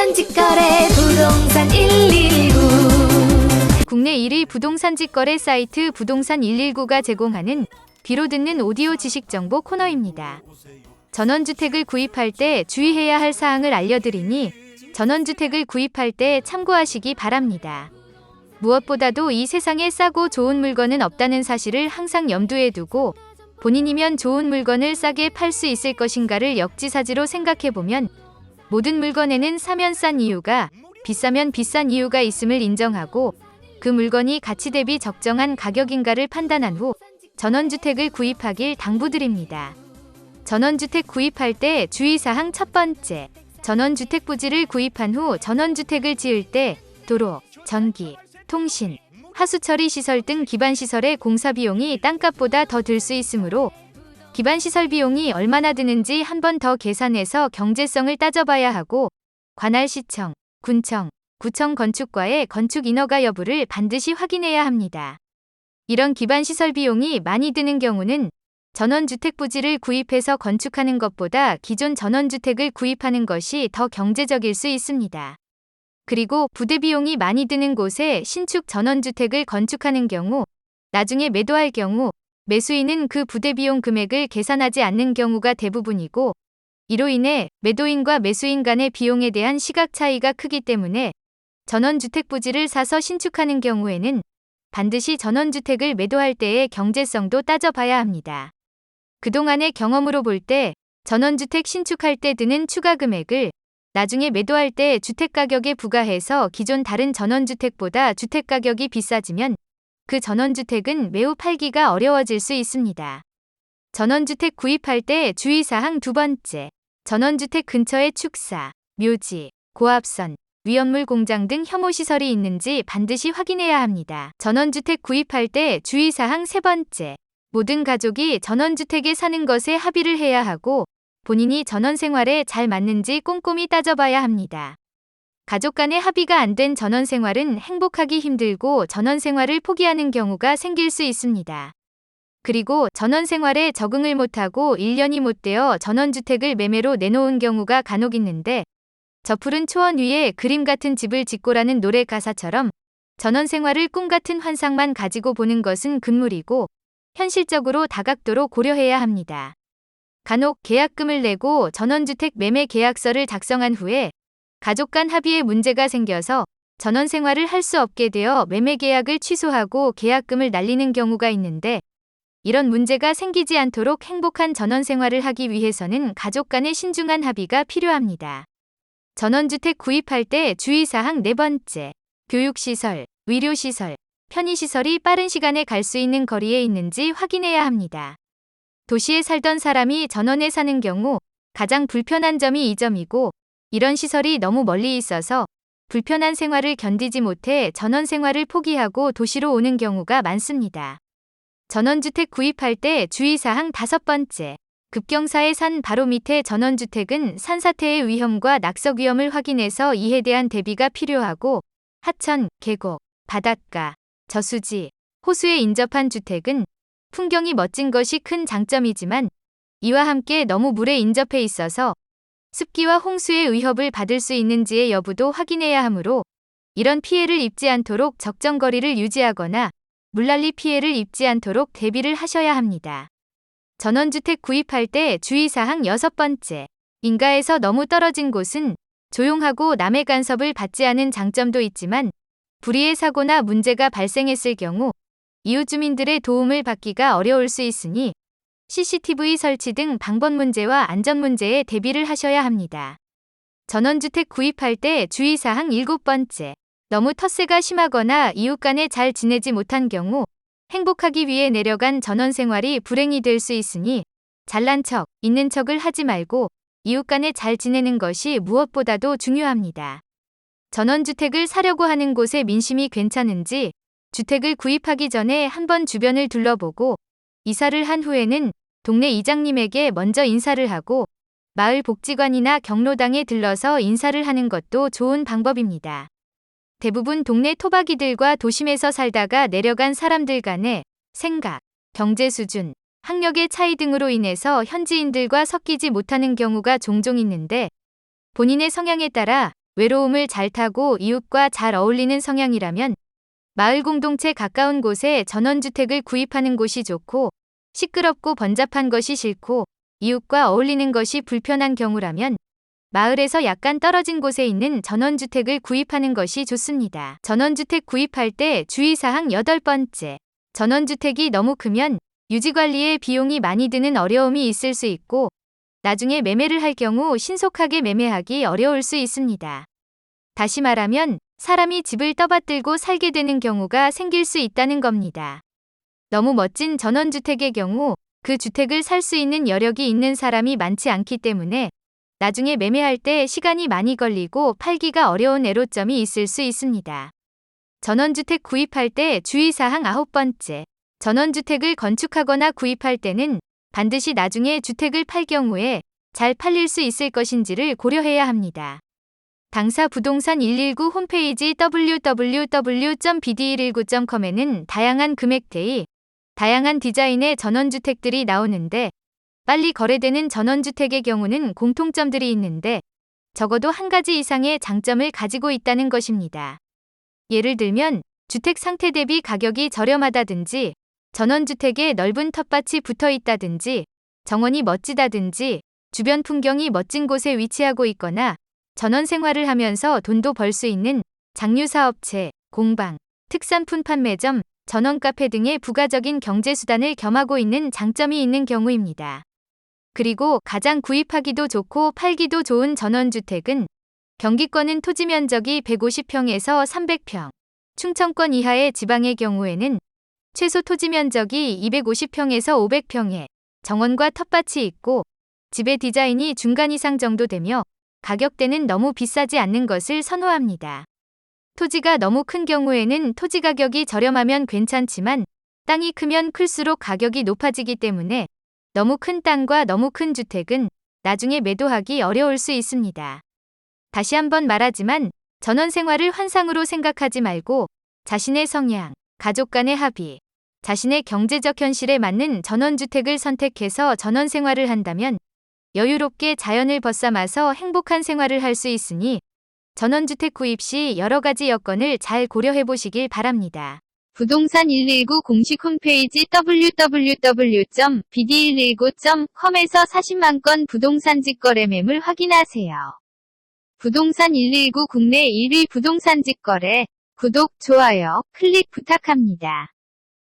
부동산 직거래 부동산 119. 국내 1위 부동산 직거래 사이트 부동산 119가 제공하는 귀로 듣는 오디오 지식 정보 코너입니다. 전원주택을 구입할 때 주의해야 할 사항을 알려드리니 전원주택을 구입할 때 참고하시기 바랍니다. 무엇보다도 이 세상에 싸고 좋은 물건은 없다는 사실을 항상 염두에 두고 본인이면 좋은 물건을 싸게 팔 수 있을 것인가를 역지사지로 생각해보면 모든 물건에는 사면 싼 이유가, 비싸면 비싼 이유가 있음을 인정하고 그 물건이 가치 대비 적정한 가격인가를 판단한 후 전원주택을 구입하길 당부드립니다. 전원주택 구입할 때 주의사항 첫 번째, 전원주택 부지를 구입한 후 전원주택을 지을 때 도로, 전기, 통신, 하수처리 시설 등 기반시설의 공사 비용이 땅값보다 더 들 수 있으므로 기반시설 비용이 얼마나 드는지 한 번 더 계산해서 경제성을 따져봐야 하고 관할 시청, 군청, 구청 건축과의 건축 인허가 여부를 반드시 확인해야 합니다. 이런 기반시설 비용이 많이 드는 경우는 전원주택 부지를 구입해서 건축하는 것보다 기존 전원주택을 구입하는 것이 더 경제적일 수 있습니다. 그리고 부대 비용이 많이 드는 곳에 신축 전원주택을 건축하는 경우 나중에 매도할 경우 매수인은 그 부대 비용 금액을 계산하지 않는 경우가 대부분이고 이로 인해 매도인과 매수인 간의 비용에 대한 시각 차이가 크기 때문에 전원주택 부지를 사서 신축하는 경우에는 반드시 전원주택을 매도할 때의 경제성도 따져봐야 합니다. 그동안의 경험으로 볼 때 전원주택 신축할 때 드는 추가 금액을 나중에 매도할 때 주택가격에 부과해서 기존 다른 전원주택보다 주택가격이 비싸지면 그 전원주택은 매우 팔기가 어려워질 수 있습니다. 전원주택 구입할 때 주의사항 두 번째, 전원주택 근처에 축사, 묘지, 고압선, 위험물 공장 등 혐오시설이 있는지 반드시 확인해야 합니다. 전원주택 구입할 때 주의사항 세 번째, 모든 가족이 전원주택에 사는 것에 합의를 해야 하고 본인이 전원생활에 잘 맞는지 꼼꼼히 따져봐야 합니다. 가족 간의 합의가 안 된 전원생활은 행복하기 힘들고 전원생활을 포기하는 경우가 생길 수 있습니다. 그리고 전원생활에 적응을 못하고 1년이 못 되어 전원주택을 매매로 내놓은 경우가 간혹 있는데 저 푸른 초원 위에 그림 같은 집을 짓고라는 노래 가사처럼 전원생활을 꿈같은 환상만 가지고 보는 것은 금물이고 현실적으로 다각도로 고려해야 합니다. 간혹 계약금을 내고 전원주택 매매 계약서를 작성한 후에 가족 간 합의에 문제가 생겨서 전원생활을 할 수 없게 되어 매매 계약을 취소하고 계약금을 날리는 경우가 있는데 이런 문제가 생기지 않도록 행복한 전원생활을 하기 위해서는 가족 간의 신중한 합의가 필요합니다. 전원주택 구입할 때 주의사항 네 번째, 교육시설, 의료시설, 편의시설이 빠른 시간에 갈 수 있는 거리에 있는지 확인해야 합니다. 도시에 살던 사람이 전원에 사는 경우 가장 불편한 점이 이 점이고 이런 시설이 너무 멀리 있어서 불편한 생활을 견디지 못해 전원 생활을 포기하고 도시로 오는 경우가 많습니다. 전원주택 구입할 때 주의사항 다섯 번째, 급경사의 산 바로 밑에 전원주택은 산사태의 위험과 낙석 위험을 확인해서 이에 대한 대비가 필요하고 하천, 계곡, 바닷가, 저수지, 호수에 인접한 주택은 풍경이 멋진 것이 큰 장점이지만 이와 함께 너무 물에 인접해 있어서 습기와 홍수의 위협을 받을 수 있는지의 여부도 확인해야 하므로 이런 피해를 입지 않도록 적정 거리를 유지하거나 물난리 피해를 입지 않도록 대비를 하셔야 합니다. 전원주택 구입할 때 주의사항 여섯 번째, 인가에서 너무 떨어진 곳은 조용하고 남의 간섭을 받지 않은 장점도 있지만 불의의 사고나 문제가 발생했을 경우 이웃 주민들의 도움을 받기가 어려울 수 있으니 CCTV 설치 등 방법 문제와 안전 문제에 대비를 하셔야 합니다. 전원주택 구입할 때 주의사항 일곱 번째, 너무 텃세가 심하거나 이웃 간에 잘 지내지 못한 경우 행복하기 위해 내려간 전원생활이 불행이 될 수 있으니 잘난 척, 있는 척을 하지 말고 이웃 간에 잘 지내는 것이 무엇보다도 중요합니다. 전원주택을 사려고 하는 곳의 민심이 괜찮은지 주택을 구입하기 전에 한번 주변을 둘러보고 이사를 한 후에는 동네 이장님에게 먼저 인사를 하고 마을 복지관이나 경로당에 들러서 인사를 하는 것도 좋은 방법입니다. 대부분 동네 토박이들과 도심에서 살다가 내려간 사람들 간의 생각, 경제 수준, 학력의 차이 등으로 인해서 현지인들과 섞이지 못하는 경우가 종종 있는데 본인의 성향에 따라 외로움을 잘 타고 이웃과 잘 어울리는 성향이라면 마을 공동체 가까운 곳에 전원주택을 구입하는 곳이 좋고, 시끄럽고 번잡한 것이 싫고 이웃과 어울리는 것이 불편한 경우라면 마을에서 약간 떨어진 곳에 있는 전원주택을 구입하는 것이 좋습니다. 전원주택 구입할 때 주의사항 8번째. 전원주택이 너무 크면 유지관리에 비용이 많이 드는 어려움이 있을 수 있고, 나중에 매매를 할 경우 신속하게 매매하기 어려울 수 있습니다. 다시 말하면 사람이 집을 떠받들고 살게 되는 경우가 생길 수 있다는 겁니다. 너무 멋진 전원주택의 경우 그 주택을 살 수 있는 여력이 있는 사람이 많지 않기 때문에 나중에 매매할 때 시간이 많이 걸리고 팔기가 어려운 애로점이 있을 수 있습니다. 전원주택 구입할 때 주의사항 9번째. 전원주택을 건축하거나 구입할 때는 반드시 나중에 주택을 팔 경우에 잘 팔릴 수 있을 것인지를 고려해야 합니다. 당사 부동산 119 홈페이지 www.bd119.com에는 다양한 금액대의, 다양한 디자인의 전원주택들이 나오는데, 빨리 거래되는 전원주택의 경우는 공통점들이 있는데 적어도 한 가지 이상의 장점을 가지고 있다는 것입니다. 예를 들면 주택 상태 대비 가격이 저렴하다든지, 전원주택에 넓은 텃밭이 붙어 있다든지, 정원이 멋지다든지, 주변 풍경이 멋진 곳에 위치하고 있거나 전원 생활을 하면서 돈도 벌 수 있는 장류사업체, 공방, 특산품 판매점, 전원 카페 등의 부가적인 경제수단을 겸하고 있는 장점이 있는 경우입니다. 그리고 가장 구입하기도 좋고 팔기도 좋은 전원주택은 경기권은 토지 면적이 150평에서 300평, 충청권 이하의 지방의 경우에는 최소 토지 면적이 250평에서 500평에 정원과 텃밭이 있고 집의 디자인이 중간 이상 정도 되며 가격대는 너무 비싸지 않는 것을 선호합니다. 토지가 너무 큰 경우에는 토지 가격이 저렴하면 괜찮지만 땅이 크면 클수록 가격이 높아지기 때문에 너무 큰 땅과 너무 큰 주택은 나중에 매도하기 어려울 수 있습니다. 다시 한번 말하지만 전원 생활을 환상으로 생각하지 말고 자신의 성향, 가족 간의 합의, 자신의 경제적 현실에 맞는 전원주택을 선택해서 전원 생활을 한다면 여유롭게 자연을 벗삼아서 행복한 생활을 할 수 있으니 전원주택 구입 시 여러 가지 여건을 잘 고려해 보시길 바랍니다. 부동산 119 공식 홈페이지 www.bd119.com에서 40만 건 부동산 직거래 매물 확인하세요. 부동산 119 국내 1위 부동산 직거래. 구독, 좋아요, 클릭 부탁합니다.